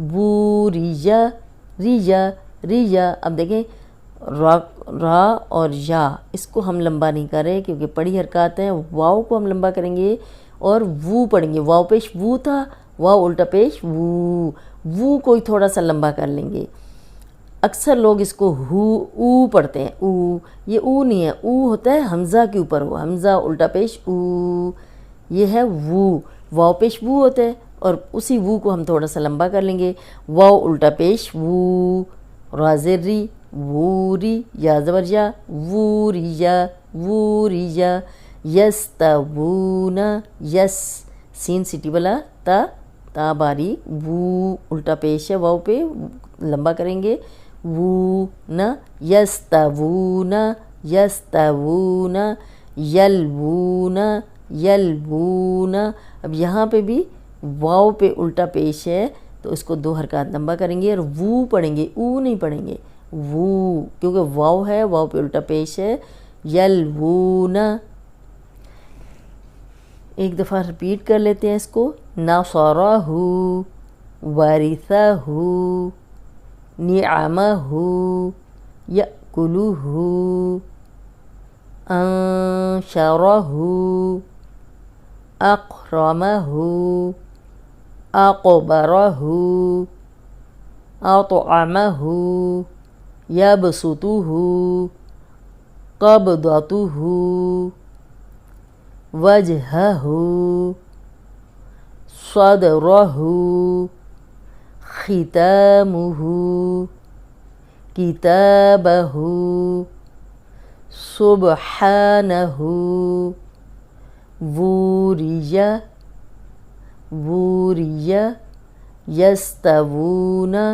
वू रिया रिया रिया। अब देखें रा और या इसको हम लंबा नहीं कर रहे क्योंकि पड़ी हरकत हैं। वाव को हम लंबा करेंगे और वू पढ़ेंगे। वाव पेश वू था, वाव उल्टा पेश वू। वू को ही थोड़ा सा लंबा कर लेंगे। अक्सर लोग इसको हु ऊ पढ़ते हैं, ऊ। ये ऊ नहीं है, ऊ होता है हमज़ा के ऊपर हो, हमज़ा उल्टा पेश ऊ। ये है वू, वाव पेश वू होता है और उसी वू को हम थोड़ा सा लंबा कर लेंगे। वाव उल्टा पेश वू, राज़री वूरी, या ज़बर या वूरिया वूरिया। यस्तवूना यस, सीन सिटी वाला ता बारी, वू उल्टा पेश है, वाव पे लंबा करेंगे वू न। यस्तवूना यस्तवूना, यलवूना यलवूना। अब यहाँ पे भी वाव पे उल्टा पेश है तो इसको दो हरकत लंबा करेंगे और वू पढ़ेंगे, ऊ नहीं पढ़ेंगे, वू, क्योंकि वाव है, वाव पे उल्टा पेश है। यलवूना। एक दफ़ा रिपीट कर लेते हैं इसको। नसरहू वरिसहू निअमहू यअकुलुहू अंशरहू अक़रमहू अक़बरहू अतअमहू यबसुतुहू क़ब्दतुहू वजहहू सदरहू खितामुहू किताबहू सुबहानहू वूरिया वूरिया। यस्तवूना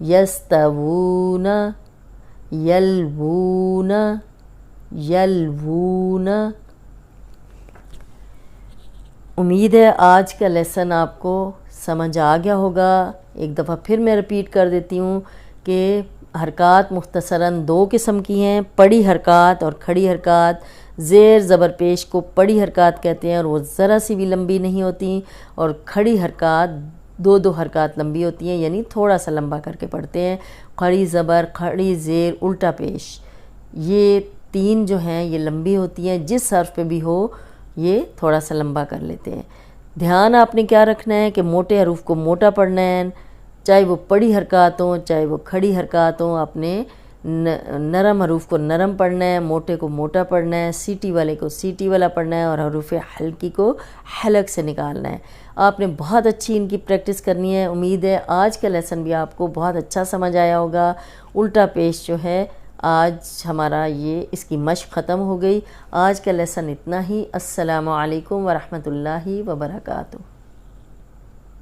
यस्तवूना यलवूना यलवूना। उम्मीद है आज का लेसन आपको समझ आ गया होगा। एक दफ़ा फिर मैं रिपीट कर देती हूँ कि हरकत मुख्तसरन दो किस्म की हैं, पड़ी हरकत और खड़ी हरकत। ज़ेर ज़बर पेश को पड़ी हरकत कहते हैं और वो ज़रा सी भी लंबी नहीं होती, और खड़ी हरकत दो दो हरकत लंबी होती हैं, यानी थोड़ा सा लंबा करके पढ़ते हैं। खड़ी ज़बर, खड़ी ज़ेर, उल्टा पेश, ये तीन जो हैं ये लंबी होती हैं। जिस हर्फ पे भी हो ये थोड़ा सा लंबा कर लेते हैं। ध्यान आपने क्या रखना है कि मोटे हरूफ को मोटा पढ़ना है, चाहे वो पड़ी हरकत हों चाहे वो खड़ी हरकत हों। आपने नरम हरूफ को नरम पढ़ना है, मोटे को मोटा पढ़ना है, सीटी वाले को सीटी वाला पढ़ना है और हरूफ हल्की को हलक से निकालना है। आपने बहुत अच्छी इनकी प्रैक्टिस करनी है। उम्मीद है आज का लेसन भी आपको बहुत अच्छा समझ आया होगा। उल्टा पेश जो है आज हमारा ये इसकी मश्क ख़त्म हो गई। आज का लेसन इतना ही। अस्सलामु अलैकुम वरहमतुल्लाहि वबरकातुहू।